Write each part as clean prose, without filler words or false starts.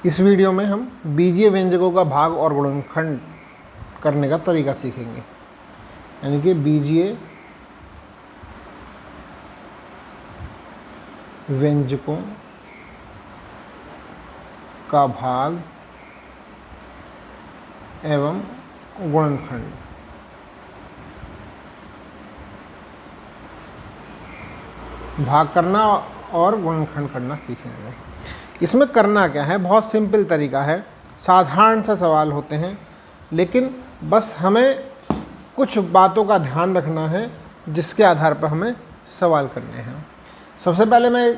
इस वीडियो में हम बीजीय व्यंजकों का भाग और गुणनखंड करने का तरीका सीखेंगे, यानी कि बीजीय व्यंजकों का भाग एवं गुणनखंड। भाग करना और गुणनखंड करना सीखेंगे। इसमें करना क्या है, बहुत सिंपल तरीका है, साधारण सा सवाल होते हैं, लेकिन बस हमें कुछ बातों का ध्यान रखना है जिसके आधार पर हमें सवाल करने हैं। सबसे पहले मैं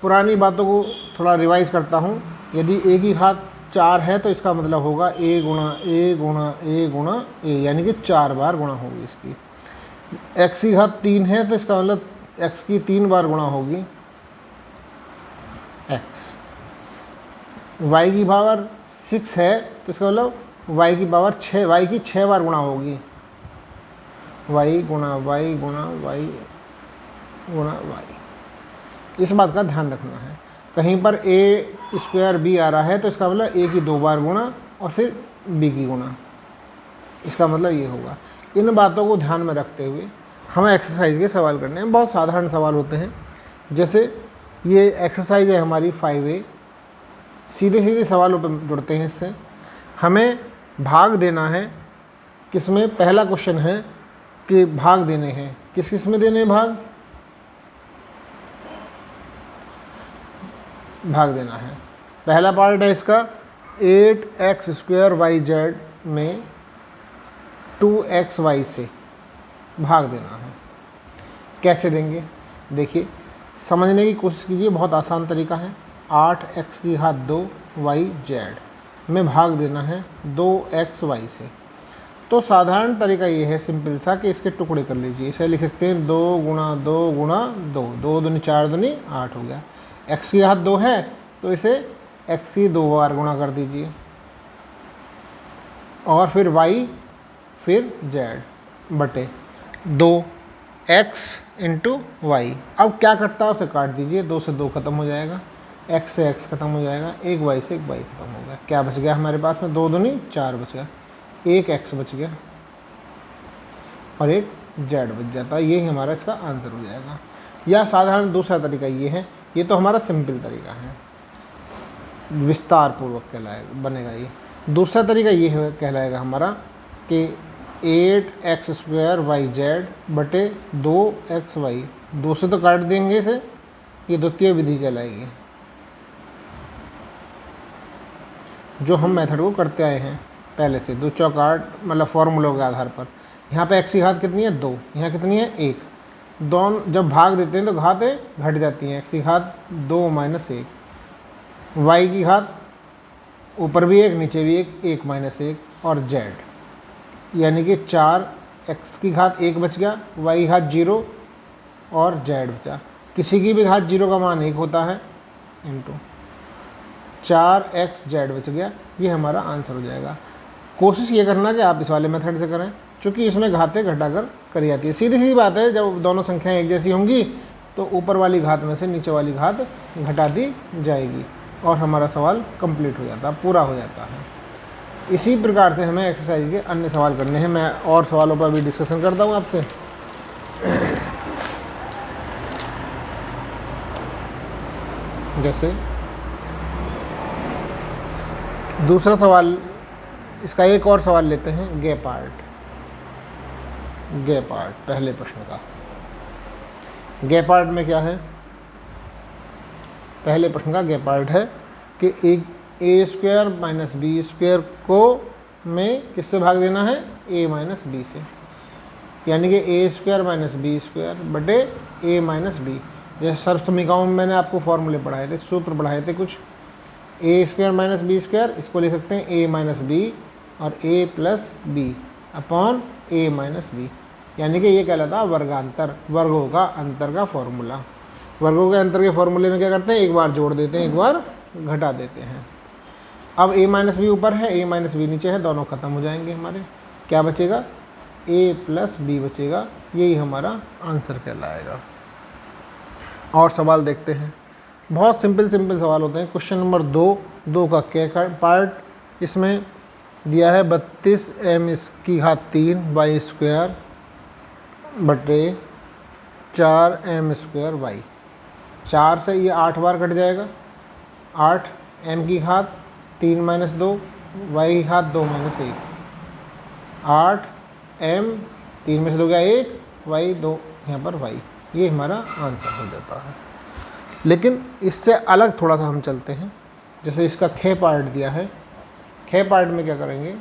पुरानी बातों को थोड़ा रिवाइज करता हूँ। यदि ए की घात 4 है तो इसका मतलब होगा ए गुणा ए गुणा ए गुणा ए, यानी कि 4 बार गुणा होगी इसकी। एक्स की घात 3 है तो इसका मतलब एक्स की 3 बार गुणा होगी एक्स। वाई की पावर 6 है तो इसका मतलब वाई की पावर 6, वाई की 6 बार गुणा होगी, वाई गुणा वाई गुणा वाई गुणा वाई। इस बात का ध्यान रखना है। कहीं पर ए स्क्वायर बी आ रहा है तो इसका मतलब ए की 2 बार गुणा और फिर बी की गुणा, इसका मतलब ये होगा। इन बातों को ध्यान में रखते हुए हमें एक्सरसाइज के सवाल करने हैं। बहुत साधारण सवाल होते हैं, जैसे ये एक्सरसाइज है हमारी 5A। सीधे सीधे सवालों पर जुड़ते हैं इससे। हमें भाग देना है। किसमें? पहला क्वेश्चन है कि भाग देने हैं। किस किस में देने हैं भाग? भाग देना है। पहला पार्ट है इसका 8x² YZ में 2xy से भाग देना है। कैसे देंगे? देखिए, समझने की कोशिश कीजिए, बहुत आसान तरीका है। 8x की घात 2 YZ में भाग देना है 2xy से। तो साधारण तरीका ये है सिंपल सा कि इसके टुकड़े कर लीजिए। इसे लिख सकते हैं 2 गुणा 2 गुणा 2, 2 दूनी 4 दूनी 8 हो गया। x की घात 2 है तो इसे x की 2 बार गुणा कर दीजिए, और फिर y फिर z बटे 2x इंटू वाई। अब क्या करता है उसे काट दीजिए, 2 से 2 खत्म हो जाएगा, x से x खत्म हो जाएगा, एक y से एक y खत्म हो गया। क्या बच गया हमारे पास में? 2 दूनी 4 बच गया, एक x बच गया और एक z बच जाता है। यही हमारा इसका आंसर हो जाएगा। या साधारण दूसरा तरीका ये है, ये तो हमारा सिंपल तरीका है, विस्तार पूर्वक कहलाएगा बनेगा ये। दूसरा तरीका ये है कहलाएगा हमारा कि 8x² YZ बटे 2xy। 2 से तो काट देंगे इसे, ये द्वितीय विधि कहलाएगी, जो हम मेथड को करते आए हैं पहले से। 2 चौक 8 मतलब फॉर्मूलों के आधार पर। यहाँ पे x की घात कितनी है? 2, यहाँ कितनी है? 1। दोनों जब भाग देते हैं तो घातें घट जाती हैं। x की घात 2 माइनस 1, y की घात ऊपर भी 1 नीचे भी 1, 1 माइनस 1 और z, यानी कि 4। x की घात 1 बच गया, y की घात 0 और z बचा। किसी की भी घात 0 का मान 1 होता है, इंटू 4xz बच गया। ये हमारा आंसर हो जाएगा। कोशिश ये करना कि आप इस वाले मेथड से करें, क्योंकि इसमें घातें घटाकर करी जाती है। सीधी सीधी बात है, जब दोनों संख्याएं एक जैसी होंगी तो ऊपर वाली घात में से नीचे वाली घात घटा दी जाएगी और हमारा सवाल कंप्लीट हो जाता है, पूरा हो जाता है। इसी प्रकार से हमें एक्सरसाइज के अन्य सवाल करने हैं। मैं और सवालों पर भी डिस्कशन करता हूँ आपसे। जैसे दूसरा सवाल, इसका एक और सवाल लेते हैं, गे पार्ट पहले प्रश्न का। गे पार्ट में क्या है? पहले प्रश्न का गे पार्ट है कि a² माइनस b² को में किससे भाग देना है? a माइनस b से, यानी कि a² माइनस b² बटे a माइनस b। जैसे सर्व समीकरणों में मैंने आपको फॉर्मूले पढ़ाए थे, सूत्र पढ़ाए थे कुछ। a² माइनस b², इसको लिख सकते हैं a माइनस b और a plus b upon a minus b, यानी कि ये कहलाता है वर्गांतर, वर्गों का अंतर का फॉर्मूला। वर्गों के अंतर के फॉर्मूले में क्या करते हैं? एक बार जोड़ देते हैं, एक बार घटा देते हैं। अब a माइनस b ऊपर है, a माइनस b नीचे है, दोनों खत्म हो जाएंगे हमारे। क्या बचेगा? a प्लस b बचेगा। यही हमारा आंसर कहलाएगा। और सवाल देखते हैं। बहुत सिंपल सवाल होते हैं। क्वेश्चन नंबर 2 2 का k का पार्ट, इसमें दिया है 32m इसकी घात 3 वाई स्क्वायर बटे 4m स्क्वायर वाई। 4 से ये 8 बार कट जाएगा, 8 m की घात 3 माइनस 2 y की घात 2 माइनस 1, 8 m 3 में से 2 गया 1 y 2 यहाँ पर y, ये हमारा आंसर हो जाता है। लेकिन इससे अलग थोड़ा सा हम चलते हैं। जैसे इसका ख पार्ट दिया है, ख पार्ट में क्या करेंगे,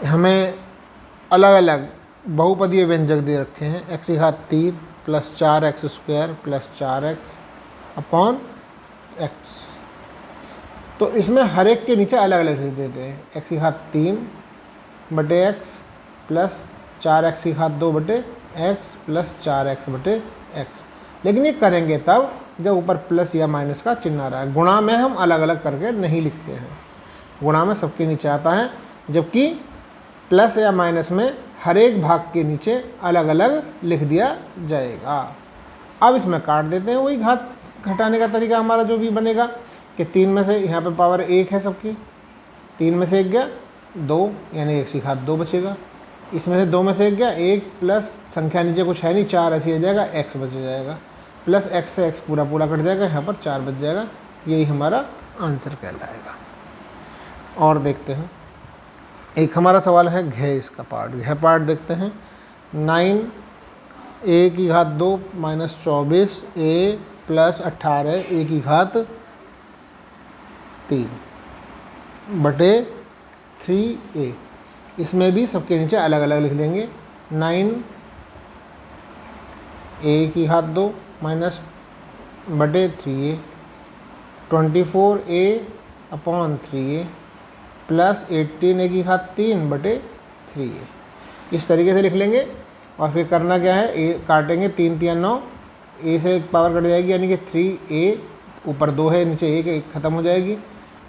हमें अलग अलग बहुपदीय व्यंजक दे रखे हैं, x की घात 3 plus 4x square plus 4x upon x। तो इसमें हर एक के नीचे अलग अलग लिख देते हैं, x की घात 3 बटे x प्लस 4x की घात 2 बटे x प्लस 4x बटे x। लेकिन ये करेंगे तब जब ऊपर प्लस या माइनस का चिन्ह आ रहा है। गुणा में हम अलग अलग करके नहीं लिखते हैं, गुणा में सबके नीचे आता है, जबकि प्लस या माइनस में हर एक भाग के नीचे अलग अलग लिख दिया जाएगा। अब इसमें काट देते हैं, वही घात घटाने का तरीका हमारा जो भी बनेगा कि 3 में से यहाँ पे पावर 1 है सबकी, 3 में से 1 गया 2 यानी x की घात 2 बचेगा, इसमें से 2 में से 1 गया 1 प्लस संख्या नीचे कुछ है नहीं 4 ऐसे आ जाएगा, x बच जाएगा प्लस x से x पूरा पूरा कट जाएगा, यहाँ पर 4 बच जाएगा। यही हमारा आंसर कहलाएगा। और देखते हैं, एक हमारा सवाल है घ इसका पार्ट, घ पार्ट देखते हैं। 9 a की घात 2 माइनस 24 a प्लस 18 a की घात 3 बटे 3a। इसमें भी सबके नीचे अलग अलग लिख देंगे। 9 a की घात 2 माइनस बटे 3a, 24a upon 3a plus 18a की घात 3 बटे 3a। इस तरीके से लिख लेंगे। और फिर करना क्या है, a काटेंगे, 3 3 9, a से एक पावर कट जाएगी यानी कि 3a, ऊपर 2 है नीचे 1 ख़त्म हो जाएगी,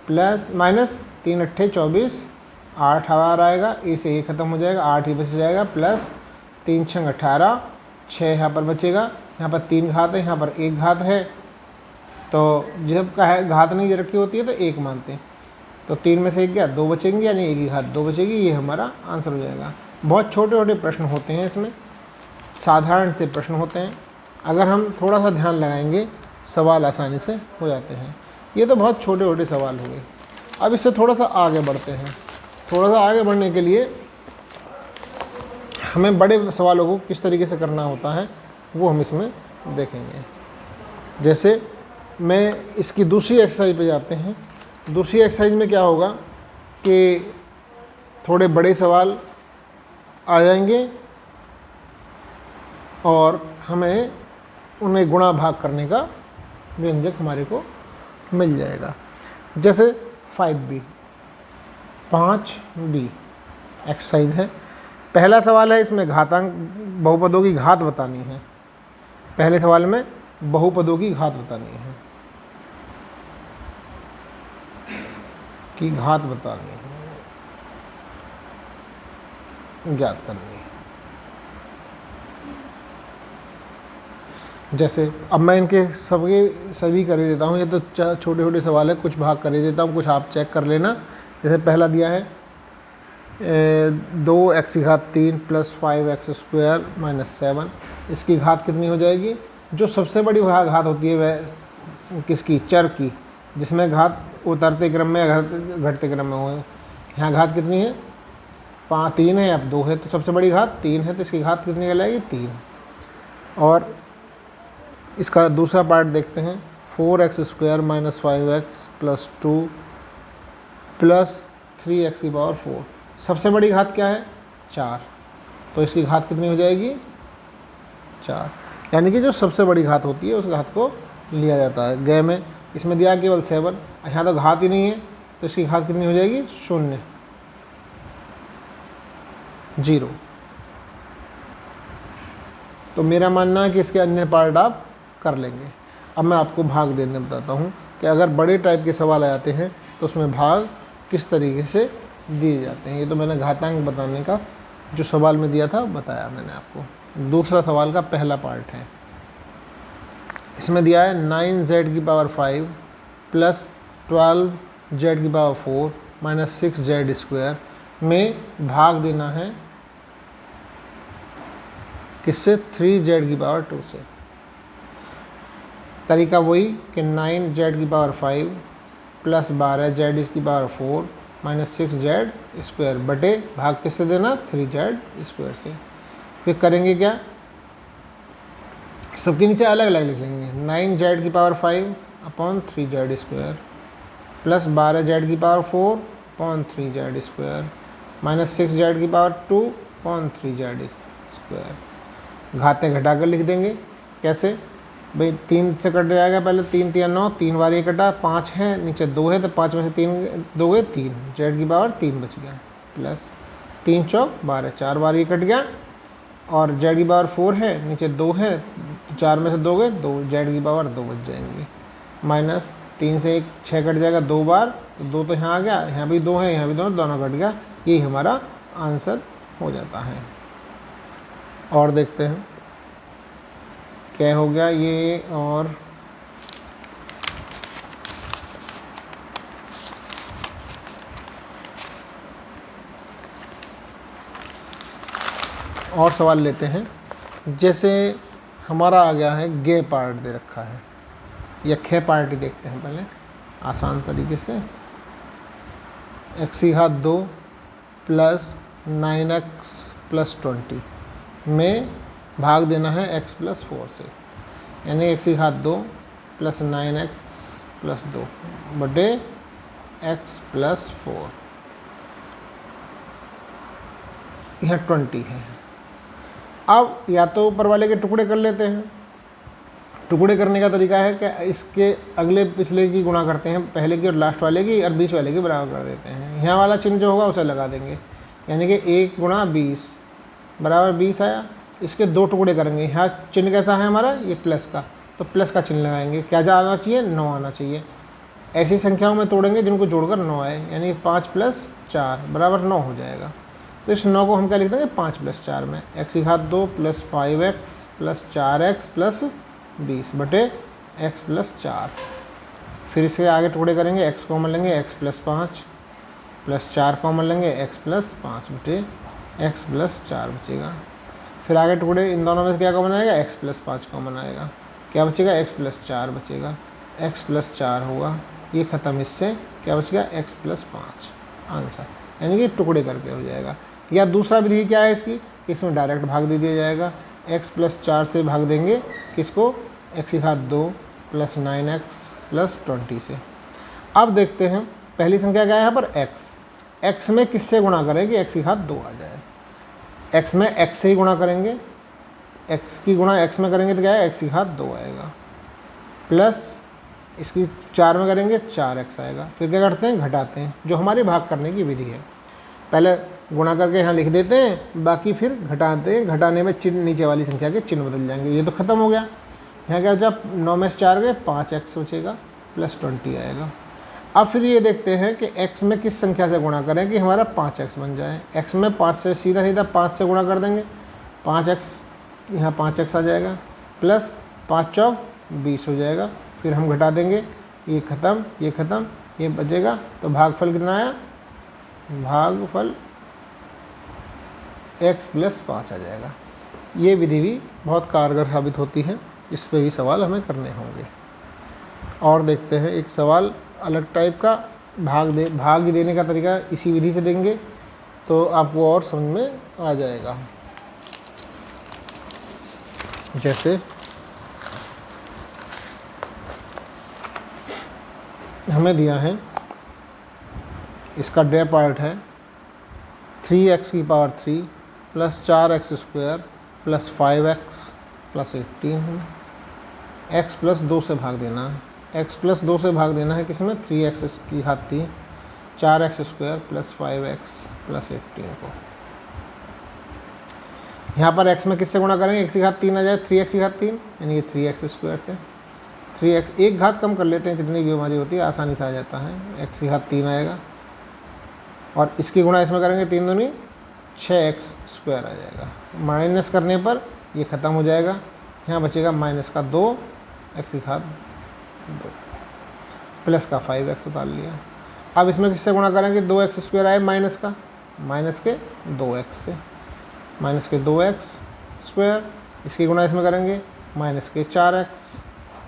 प्लस माइनस 3 अट्ठे 24, 8 बार आएगा, a से 1 ख़त्म हो जाएगा, 8 ही बच जाएगा, प्लस 3 6 18, 6 यहाँ पर बचेगा, यहाँ पर 3 घात है, यहाँ पर 1 घात है, तो जब का है घात नहीं दे रखी होती है तो 1 मानते हैं, तो 3 में से 1 गया 2 बचेंगे यानी 1 की घात 2 बचेगी। ये हमारा आंसर हो जाएगा। बहुत छोटे छोटे प्रश्न होते हैं इसमें, साधारण से प्रश्न होते हैं, अगर हम थोड़ा सा ध्यान लगाएंगे सवाल आसानी से हो जाते हैं। ये तो बहुत छोटे छोटे सवाल हुए। अब इससे थोड़ा सा आगे बढ़ते हैं। थोड़ा सा आगे बढ़ने के लिए हमें बड़े सवालों को किस तरीके से करना होता है वो हम इसमें देखेंगे। जैसे मैं इसकी दूसरी एक्सरसाइज पे जाते हैं। दूसरी एक्सरसाइज में क्या होगा कि थोड़े बड़े सवाल आ जाएंगे और हमें उन्हें गुणा भाग करने का व्यंजक हमारे को मिल जाएगा। जैसे 5b 5b एक्सरसाइज है। पहला सवाल है, इसमें घातांक बहुपदों की घात बतानी है। पहले सवाल में बहुपदों की घात बतानी है, की घात बतानी है, ज्ञात करनी है। जैसे अब मैं इनके सभी कर ही देता हूँ। ये तो छोटे छोटे सवाल है, कुछ भाग कर ही देता हूँ, कुछ आप चेक कर लेना। जैसे पहला दिया है 2x की घात 3 प्लस 5x स्क्वायर माइनस 7, इसकी घात कितनी हो जाएगी। जो सबसे बड़ी घात होती है वह किसकी, चर की, जिसमें घात उतरते क्रम में या घटते क्रम में हो। यहाँ घात कितनी है, 3 है, अब 2 है, तो सबसे बड़ी घात 3 है, तो इसकी घात कितनी कहलाएगी 3। और इसका दूसरा पार्ट देखते हैं, 4x square minus 5x plus 2 plus 3x की पावर 4। सबसे बड़ी घात क्या है, 4, तो इसकी घात कितनी हो जाएगी 4। यानी कि जो सबसे बड़ी घात होती है उस घात को लिया जाता है। गए में इसमें दिया केवल 7, यहाँ तो घात ही नहीं है, तो इसकी घात कितनी हो जाएगी 0 0। तो मेरा मानना है कि इसके अन्य पार्ट आप कर लेंगे। अब मैं आपको भाग देने बताता हूँ कि अगर बड़े टाइप के सवाल आ जाते हैं तो उसमें भाग किस तरीके से दिए जाते हैं। ये तो मैंने घातांक बताने का जो सवाल में दिया था बताया मैंने आपको। दूसरा सवाल का पहला पार्ट है, इसमें दिया है 9z की power 5 plus 12z⁴ minus 6z² में भाग देना है किससे, 3z⁵ से। तरीका वही कि 9z⁵ plus 12z⁴ minus 6z² बटे भाग किससे देना, 3z² से। फिर करेंगे क्या, सबके नीचे अलग अलग लिख लेंगे। 9z⁵ upon 3z² plus 12z⁴ upon 3z² minus 6z⁴ upon 3z²। घाते घटा कर लिख देंगे। कैसे भाई, 3 से कट जाएगा, पहले 3 3 9, 3 बार ये कटा, 5 है, नीचे 2 है, तो 5 में से 3 2 गए 3, z⁵ बच गया, प्लस 3 चौक 12, 4 बार ये कट गया, और z⁴ है, नीचे 2 है, 4 में से 2 गए 2, z⁵ 2 बच जाएंगे, माइनस 3 से 1 6 कट जाएगा 2 बार, तो 2 तो यहाँ आ गया, यहाँ भी 2 है, यहाँ भी दोनों कट गया, यही हमारा आंसर हो जाता है। और देखते हैं क्या हो गया ये, और सवाल लेते हैं। जैसे हमारा आ गया है गे पार्ट दे रखा है, या खे पार्ट ही देखते हैं पहले आसान तरीके से। x⁵ प्लस 9x प्लस 20 में भाग देना है x प्लस 4 से, यानी x⁵ प्लस 9x प्लस 2 बटे x प्लस 4, यह 20 है। अब या तो ऊपर वाले के टुकड़े कर लेते हैं। टुकड़े करने का तरीका है कि इसके अगले पिछले की गुणा करते हैं, पहले की और लास्ट वाले की, और बीच वाले की बराबर कर देते हैं। यहाँ वाला चिन्ह जो होगा उसे लगा देंगे, यानी कि 1 × 20 बराबर 20 आया। इसके 2 टुकड़े करेंगे। यहाँ चिन्ह कैसा है हमारा, ये प्लस का, तो प्लस का चिन्ह लगाएंगे। क्या आना चाहिए, 9 आना चाहिए। ऐसी संख्याओं में तोड़ेंगे जिनको जोड़कर 9 आए, यानी 5 + 4 बराबर 9 हो जाएगा। तो इस 9 को हम क्या लिख देंगे, 5 + 4 में, x⁵ plus 5x plus 4x plus 20 बटे x प्लस 4। फिर इसके आगे टुकड़े करेंगे, x कॉमन लेंगे, x प्लस 5 प्लस 4 कॉमन लेंगे, x प्लस 5 बटे x प्लस 4 बचेगा। फिर आगे टुकड़े, इन दोनों में से क्या कॉमन आएगा, x प्लस 5 कॉमन आएगा, क्या बचेगा, x प्लस 4 बचेगा, x प्लस 4 होगा, ये ख़त्म। इससे क्या बचेगा, x प्लस 5 आंसर, यानी कि टुकड़े करके हो जाएगा। या दूसरा विधि क्या है इसकी, इसमें डायरेक्ट भाग दे दिया जाएगा। x प्लस 4 से भाग देंगे किसको, x⁵ प्लस 9x प्लस 20 से। अब देखते हैं पहली संख्या क्या है यहाँ पर, x में किससे गुणा करें कि x⁵ आ जाए। x में x से ही गुणा करेंगे, x की गुणा x में करेंगे तो क्या है, x⁵ आएगा, प्लस इसकी 4 में करेंगे 4x आएगा। फिर क्या करते हैं, घटाते हैं, जो हमारी भाग करने की विधि है। पहले गुणा करके यहाँ लिख देते हैं, बाकी फिर घटाते हैं। घटाने में चिन्ह, नीचे वाली संख्या के चिन्ह बदल जाएंगे। ये तो ख़त्म हो गया। यहाँ क्या बचा, 9 में से 4 गए, 5x बचेगा प्लस 20 आएगा। अब फिर ये देखते हैं कि x में किस संख्या से गुणा करें कि हमारा 5x बन जाए। x में 5 से सीधा 5 से गुणा कर देंगे, 5x, यहाँ 5x आ जाएगा, प्लस 5 चौक 20 हो जाएगा। फिर हम घटा देंगे, ये ख़त्म, ये ख़त्म, ये बचेगा। तो भागफल कितना आया, भागफल x प्लस 5 आ जाएगा। ये विधि भी बहुत कारगर साबित होती है। इस पे भी सवाल हमें करने होंगे। और देखते हैं एक सवाल अलग टाइप का, भाग देने का तरीका इसी विधि से देंगे तो आपको और समझ में आ जाएगा। जैसे हमें दिया है, इसका डे पार्ट है 3x³ plus 4x² plus 5x plus 18 x plus 2 से भाग देना है। x प्लस 2 से भाग देना है किसमें, 3x⁵ 4x² plus 5x plus 18 को। यहाँ पर x में किससे गुणा करेंगे, x⁵ आ जाए, 3x⁵, यानी कि 3x² से। 3x एक घात कम कर लेते हैं, जितनी भी हमारी होती है आसानी से आ जाता है। x⁵ आएगा, और इसकी गुणा इसमें करेंगे, 3 दूनी 6x² आ जाएगा। माइनस करने पर ये ख़त्म हो जाएगा। यहाँ बचेगा -2 x⁵ 2। प्लस का 5x उतार लिया। अब इसमें किससे गुणा करेंगे, 2x² आए माइनस का, माइनस के 2x से, माइनस के 2x², इसकी गुणा इसमें करेंगे माइनस के 4x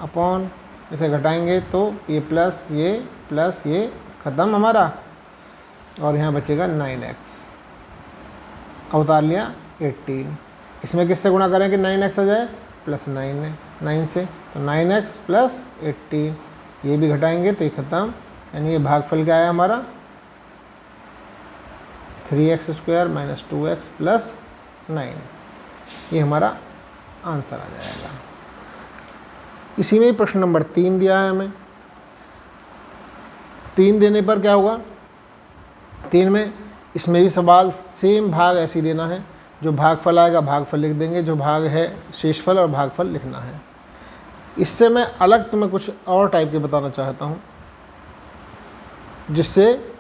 अपॉन, इसे घटाएंगे तो ये प्लस ये ख़त्म हमारा, और यहाँ बचेगा 9x, उतार लिया 18। इसमें किससे गुणा करें कि 9x आ जाए, प्लस 9 से, तो 9x प्लस 18, ये भी घटाएंगे तो ये ख़त्म, यानी ये भागफल क्या आया हमारा 3x² माइनस 2x प्लस 9, ये हमारा आंसर आ जाएगा। इसी में प्रश्न नंबर 3 दिया है हमें। 3 देने पर क्या होगा, 3 में इसमें भी सवाल सेम भाग ऐसे ही देना है, जो भागफल आएगा भागफल लिख देंगे, जो भाग है शेषफल और भागफल लिखना है। इससे मैं अलग तुम्हें कुछ और टाइप के बताना चाहता हूँ, जिससे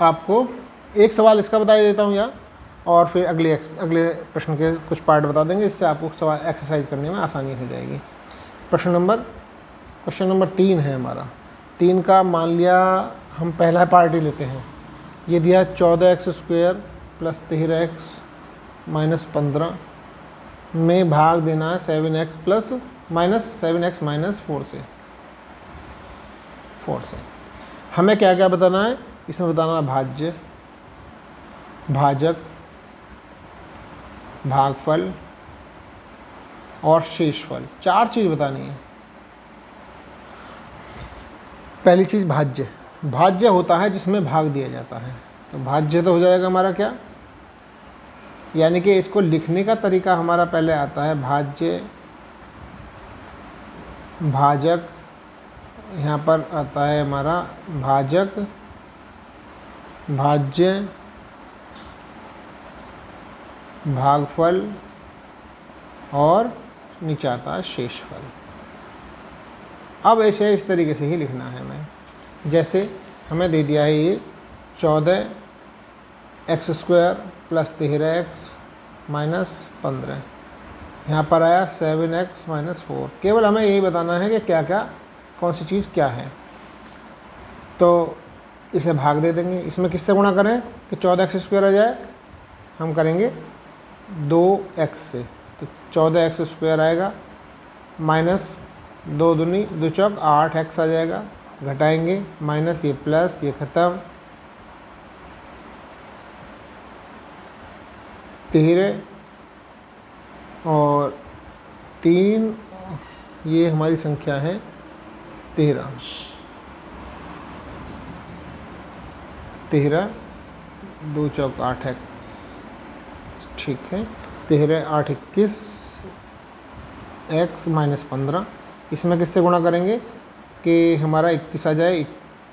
आपको एक सवाल इसका बता देता हूँ या, और फिर अगले प्रश्न के कुछ पार्ट बता देंगे, इससे आपको सवाल एक्सरसाइज करने में आसानी हो जाएगी। क्वेश्चन नंबर 3 है हमारा। 3 का मान लिया हम पहला पार्ट ही लेते हैं। ये दिया 14x² प्लस 13x माइनस 15 में भाग देना है 7x plus minus 7x minus 4 से। हमें क्या क्या बताना है, इसमें बताना है भाज्य, भाजक, भागफल और शेषफल, 4 चीज़ बतानी है। पहली चीज़ भाज्य। भाज्य होता है जिसमें भाग दिया जाता है, तो भाज्य तो हो जाएगा हमारा क्या, यानी कि इसको लिखने का तरीका हमारा पहले आता है भाज्य, भाजक, यहाँ पर आता है हमारा भाजक, भाज्य, भागफल और नीचे आता है शेषफल। अब ऐसे इस तरीके से ही लिखना है हमें। जैसे हमें दे दिया है ये 14x² प्लस 13x माइनस 15, यहाँ पर आया 7x माइनस 4। केवल हमें यही बताना है कि क्या क्या कौन सी चीज़ क्या है, तो इसे भाग दे देंगे। इसमें किससे गुणा करें कि 14x² आ जाए, हम करेंगे 2x से, तो 14x² आएगा माइनस 2 दूनी 2 चौक 8x आ जाएगा, घटाएंगे माइनस ये प्लस ये ख़त्म, 13 और 3, ये हमारी संख्या है 13, 2 चौक 8x, ठीक है, 13 8 21 x माइनस 15। इसमें किससे गुणा करेंगे कि हमारा 21 आ जाए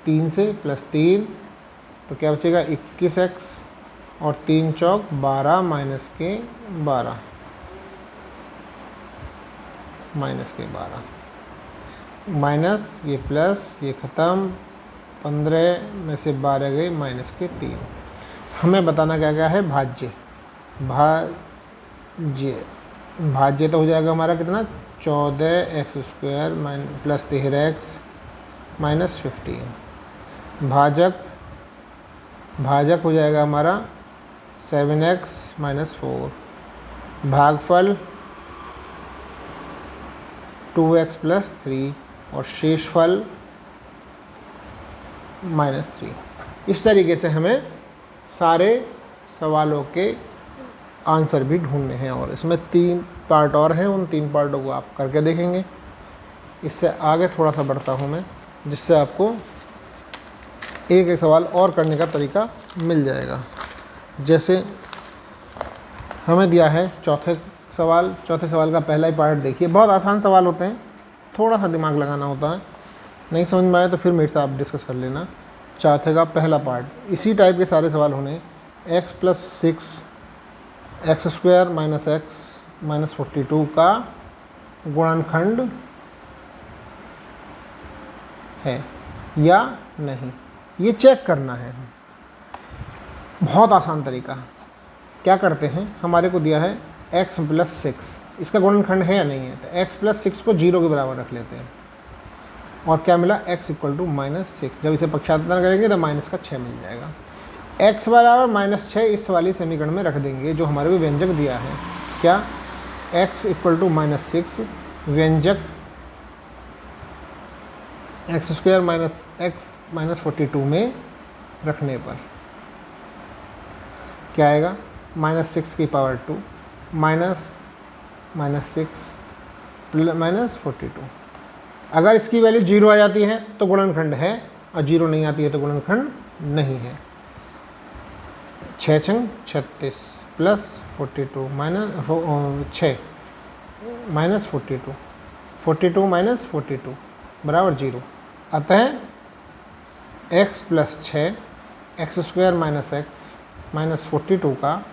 3 से, प्लस 3, तो क्या बचेगा 21x और 3 चौक 12 माइनस के 12, माइनस ये प्लस ये ख़त्म, 15 में से 12 गए माइनस के 3। हमें बताना क्या क्या है, भाज्य। भाज्य तो हो जाएगा हमारा कितना 14x² प्लस 13x माइनस 15। भाजक हो जाएगा हमारा 7x माइनस 4। भागफल 2x प्लस 3 और शेषफल -3। इस तरीके से हमें सारे सवालों के आंसर भी ढूंढने हैं, और इसमें 3 पार्ट और हैं, उन 3 पार्टों को आप करके देखेंगे। इससे आगे थोड़ा सा बढ़ता हूँ मैं, जिससे आपको एक एक सवाल और करने का तरीका मिल जाएगा। जैसे हमें दिया है चौथे सवाल का पहला ही पार्ट देखिए। बहुत आसान सवाल होते हैं, थोड़ा सा दिमाग लगाना होता है, नहीं समझ में आए तो फिर मेरे से आप डिस्कस कर लेना। चौथे का पहला पार्ट, इसी टाइप के सारे सवाल होने। x plus 6 x² minus x minus 42 का गुणनखंड है या नहीं, ये चेक करना है। बहुत आसान तरीका। क्या करते हैं, हमारे को दिया है x प्लस 6, इसका गुणनखंड है या नहीं है, तो x प्लस 6 को 0 के बराबर रख लेते हैं। और क्या मिला x इक्वल टू -6। जब इसे पक्षांतर करेंगे तो माइनस का 6 मिल जाएगा। x बराबर -6 इस वाली समीकरण में रख देंगे जो हमारे को व्यंजक दिया है। क्या? x इक्वल टू -6 व्यंजक x² माइनस x माइनस 42 में रखने पर क्या आएगा? -6 की पावर 2 -6 माइनस 42। अगर इसकी वैल्यू 0 आ जाती है तो गुणनखंड है, और 0 नहीं आती है तो गुणनखंड नहीं है। 6 छंग 36 प्लस 42 माइनस 6 माइनस 42 42 माइनस 42 बराबर 0। अतः x plus 6 x² minus x minus 42 का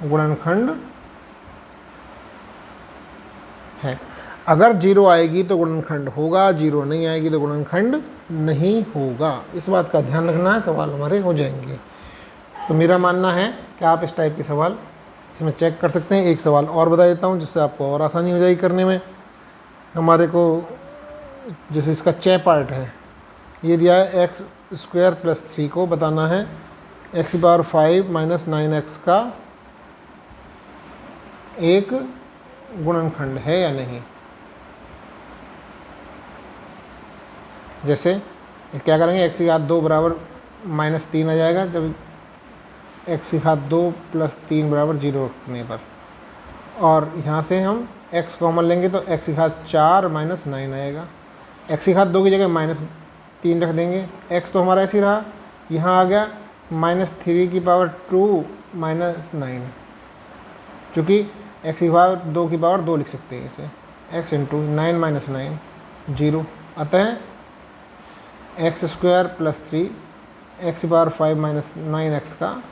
गुणनखंड है। अगर 0 आएगी तो गुणनखंड होगा, 0 नहीं आएगी तो गुणनखंड नहीं होगा। इस बात का ध्यान रखना है, सवाल हमारे हो जाएंगे। तो मेरा मानना है कि आप इस टाइप के सवाल इसमें चेक कर सकते हैं। एक सवाल और बता देता हूँ जिससे आपको और आसानी हो जाएगी करने में। हमारे को जैसे इसका 6 पार्ट है, ये दिया है x² प्लस 3 को बताना है x की पावर 5 माइनस 9x का एक गुणनखंड है या नहीं। जैसे क्या करेंगे, x की घात 2 बराबर -3 आ जाएगा जब x की घात 2 प्लस 3 बराबर 0 रखने पर, और यहाँ से हम x कॉमन लेंगे तो x की घात 4 माइनस 9 आएगा। x की घात 2 की जगह -3 रख देंगे, x तो हमारा ऐसे ही रहा, यहाँ आ गया -3 की पावर 2 माइनस 9, चूँकि x की घात 2 की पावर 2 लिख सकते हैं इसे, x इंटू 9 माइनस 9 0। अतः x² प्लस 3 x की पावर 5 माइनस 9x का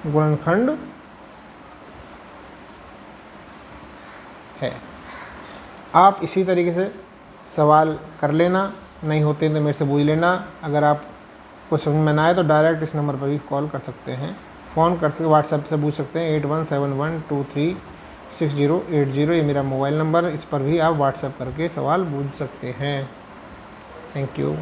गुणनखंड है। आप इसी तरीके से सवाल कर लेना, नहीं होते तो मेरे से पूछ लेना। अगर आप को समझ में ना आए तो डायरेक्ट इस नंबर पर भी कॉल कर सकते हैं, फ़ोन कर सकते, व्हाट्सएप से पूछ सकते हैं 8171236080। ये मेरा मोबाइल नंबर, इस पर भी आप व्हाट्सएप करके सवाल पूछ सकते हैं। Thank you.